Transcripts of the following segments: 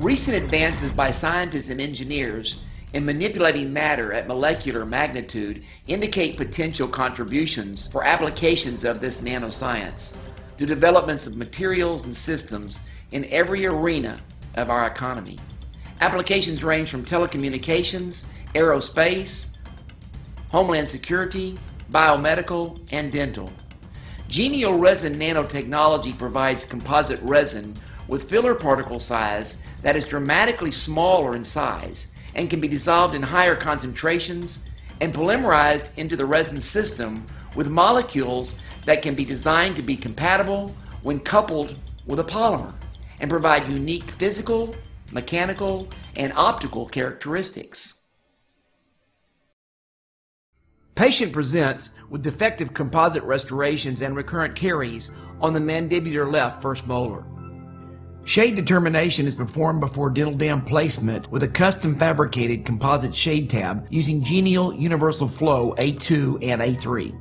Recent advances by scientists and engineers in manipulating matter at molecular magnitude indicate potential contributions for applications of this nanoscience to developments of materials and systems in every arena of our economy. Applications range from telecommunications, aerospace, homeland security, biomedical, and dental. G-aenial resin nanotechnology provides composite resin with filler particle size that is dramatically smaller in size and can be dissolved in higher concentrations and polymerized into the resin system with molecules that can be designed to be compatible when coupled with a polymer and provide unique physical, mechanical, and optical characteristics. Patient presents with defective composite restorations and recurrent caries on the mandibular left first molar. Shade determination is performed before dental dam placement with a custom fabricated composite shade tab using G-aenial Universal Flo A2 and A3.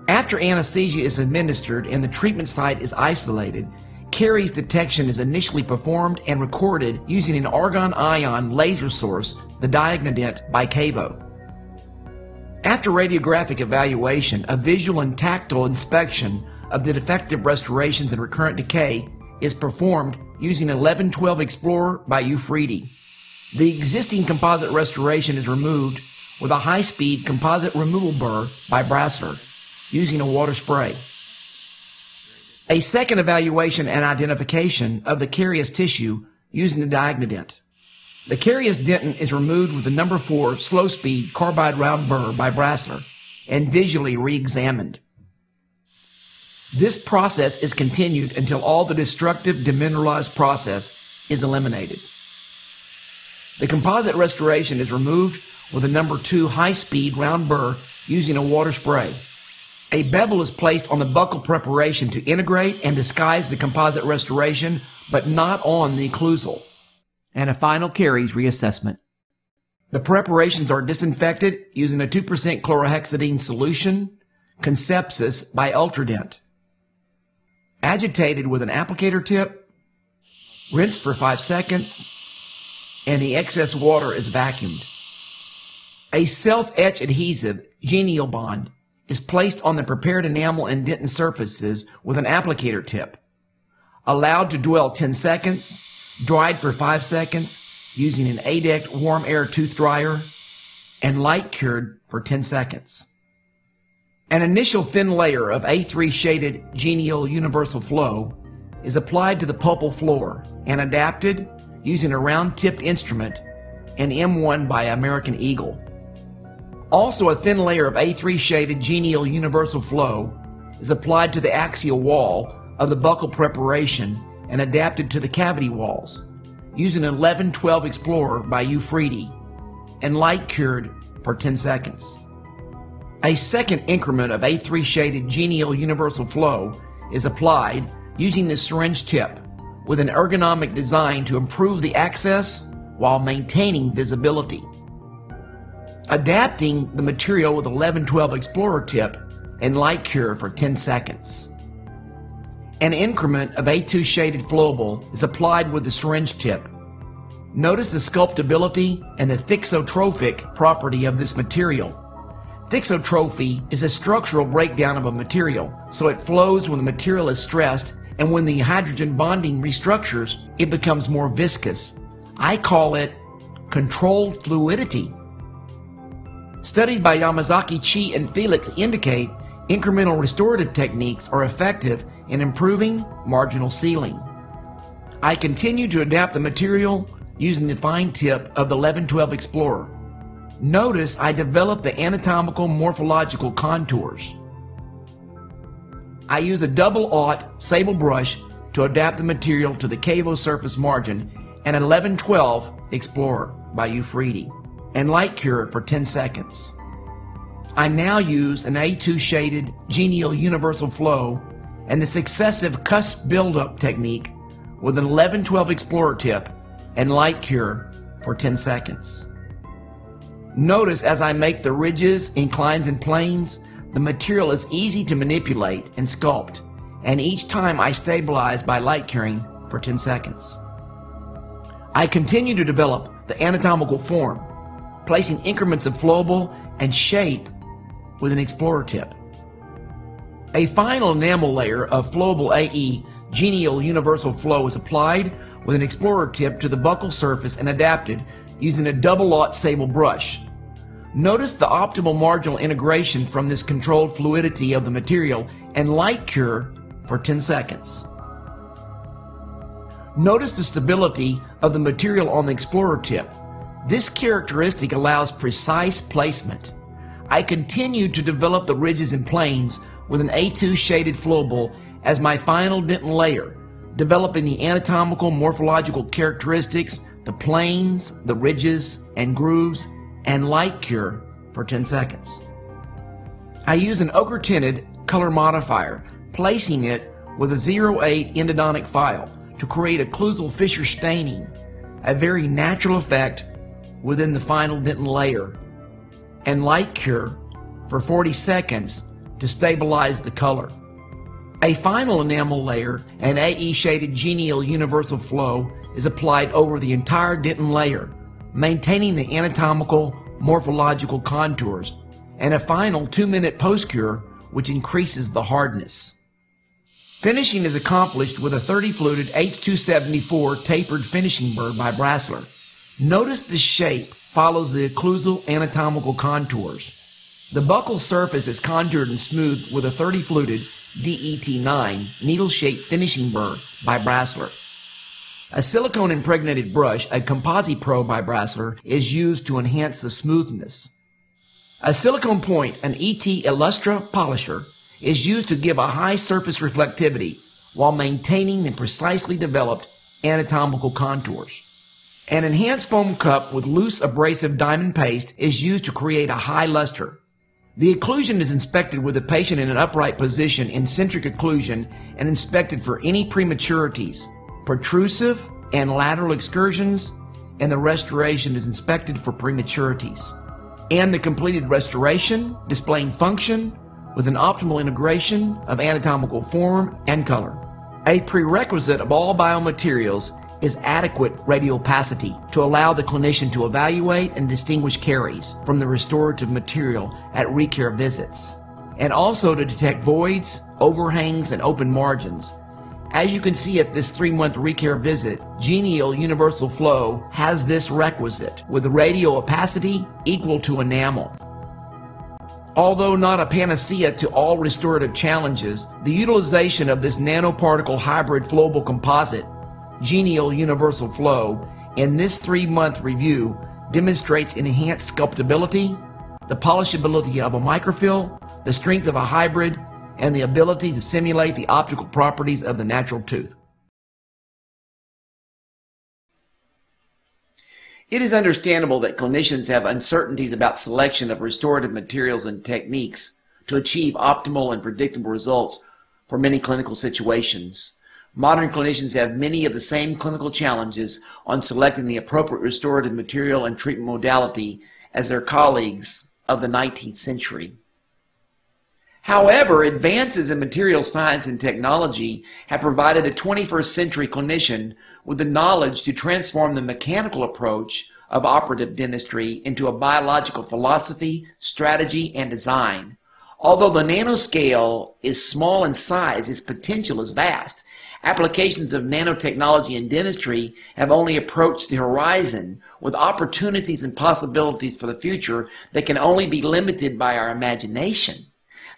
After anesthesia is administered and the treatment site is isolated, caries detection is initially performed and recorded using an argon ion laser source, the G-aenial by Cavo. After radiographic evaluation, a visual and tactile inspection of the defective restorations and recurrent decay is performed using 1112 Explorer by Ufredi. The existing composite restoration is removed with a high-speed composite removal burr by Brasseler using a water spray. A second evaluation and identification of the carious tissue using the G-aenial. The carious dentin is removed with the number 4 slow-speed carbide round burr by Brasseler and visually re-examined. This process is continued until all the destructive demineralized process is eliminated. The composite restoration is removed with a number 2 high-speed round burr using a water spray. A bevel is placed on the buccal preparation to integrate and disguise the composite restoration, but not on the occlusal. And a final caries reassessment. The preparations are disinfected using a 2% chlorhexidine solution, Concepsis by Ultradent. Agitated with an applicator tip, rinsed for 5 seconds, and the excess water is vacuumed. A self-etch adhesive, G-aenial bond, is placed on the prepared enamel and dentin surfaces with an applicator tip. Allowed to dwell 10 seconds, dried for 5 seconds using an ADEC warm air tooth dryer, and light cured for 10 seconds. An initial thin layer of A3 shaded G-aenial Universal Flo is applied to the pulpal floor and adapted using a round-tipped instrument, an M1 by American Eagle. Also, a thin layer of A3 shaded G-aenial Universal Flo is applied to the axial wall of the buccal preparation and adapted to the cavity walls using an 1112 Explorer by Ufredi and light cured for 10 seconds. A second increment of A3 shaded G-aenial Universal Flo is applied using the syringe tip with an ergonomic design to improve the access while maintaining visibility. Adapting the material with 1112 Explorer tip and light cure for 10 seconds. An increment of A2 shaded Flowable is applied with the syringe tip. Notice the sculptability and the thixotrophic property of this material. Thixotrophy is a structural breakdown of a material, so it flows when the material is stressed, and when the hydrogen bonding restructures, it becomes more viscous. I call it controlled fluidity. Studies by Yamazaki, Chi, and Felix indicate incremental restorative techniques are effective in improving marginal sealing. I continue to adapt the material using the fine tip of the 1112 Explorer. Notice I develop the anatomical morphological contours. I use a double-aught sable brush to adapt the material to the Cavo surface margin and an 1112 Explorer by Ufredi and light cure for 10 seconds. I now use an A2 shaded G-aenial Universal Flo and the successive cusp buildup technique with an 1112 Explorer tip and light cure for 10 seconds. Notice as I make the ridges, inclines, and planes, the material is easy to manipulate and sculpt, and each time I stabilize by light curing for 10 seconds. I continue to develop the anatomical form, placing increments of flowable and shape with an explorer tip. A final enamel layer of Flowable AE G-aenial Universal Flo is applied with an explorer tip to the buccal surface and adapted using a double-aught sable brush. Notice the optimal marginal integration from this controlled fluidity of the material and light cure for 10 seconds. Notice the stability of the material on the explorer tip. This characteristic allows precise placement. I continue to develop the ridges and planes with an A2 shaded Flowable as my final dentin layer, developing the anatomical morphological characteristics, the planes, the ridges and grooves, and light cure for 10 seconds. I use an ochre tinted color modifier, placing it with a 0.8 endodontic file to create occlusal fissure staining, a very natural effect within the final dentin layer, and light cure for 40 seconds to stabilize the color. A final enamel layer, an AE shaded G-aenial Universal Flo, is applied over the entire dentin layer, maintaining the anatomical morphological contours, and a final 2-minute post-cure which increases the hardness. Finishing is accomplished with a 30 fluted H274 tapered finishing burr by Brasseler. Notice the shape follows the occlusal anatomical contours. The buccal surface is contoured and smoothed with a 30 fluted DET9 needle-shaped finishing burr by Brasseler. A silicone impregnated brush, a Composite Pro by Brasseler, is used to enhance the smoothness. A silicone point, an ET Illustra polisher, is used to give a high surface reflectivity while maintaining the precisely developed anatomical contours. An enhanced foam cup with loose abrasive diamond paste is used to create a high luster. The occlusion is inspected with the patient in an upright position in centric occlusion and inspected for any prematurities, protrusive and lateral excursions, and the restoration is inspected for prematurities. And the completed restoration displaying function with an optimal integration of anatomical form and color. A prerequisite of all biomaterials is adequate radial opacity to allow the clinician to evaluate and distinguish caries from the restorative material at recare visits, and also to detect voids, overhangs, and open margins. As you can see at this 3-month recare visit, G-aenial Universal Flo has this requisite with a radial opacity equal to enamel. Although not a panacea to all restorative challenges, the utilization of this nanoparticle hybrid flowable composite, G-aenial Universal Flo, in this 3-month review demonstrates enhanced sculptability, the polishability of a microfill, the strength of a hybrid, and the ability to simulate the optical properties of the natural tooth. It is understandable that clinicians have uncertainties about selection of restorative materials and techniques to achieve optimal and predictable results for many clinical situations. Modern clinicians have many of the same clinical challenges on selecting the appropriate restorative material and treatment modality as their colleagues of the 19th century. However, advances in material science and technology have provided the 21st century clinician with the knowledge to transform the mechanical approach of operative dentistry into a biological philosophy, strategy, and design. Although the nanoscale is small in size, its potential is vast. Applications of nanotechnology in dentistry have only approached the horizon, with opportunities and possibilities for the future that can only be limited by our imagination.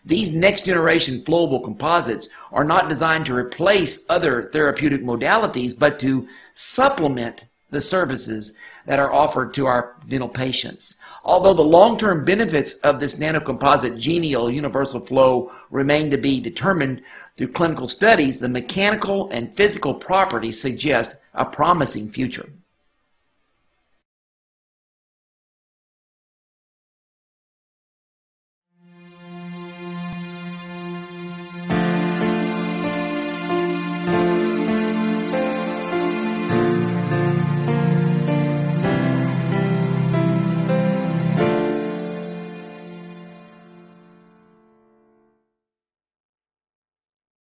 These next-generation flowable composites are not designed to replace other therapeutic modalities, but to supplement the services that are offered to our dental patients. Although the long-term benefits of this nanocomposite G-aenial Universal Flo remain to be determined through clinical studies, the mechanical and physical properties suggest a promising future.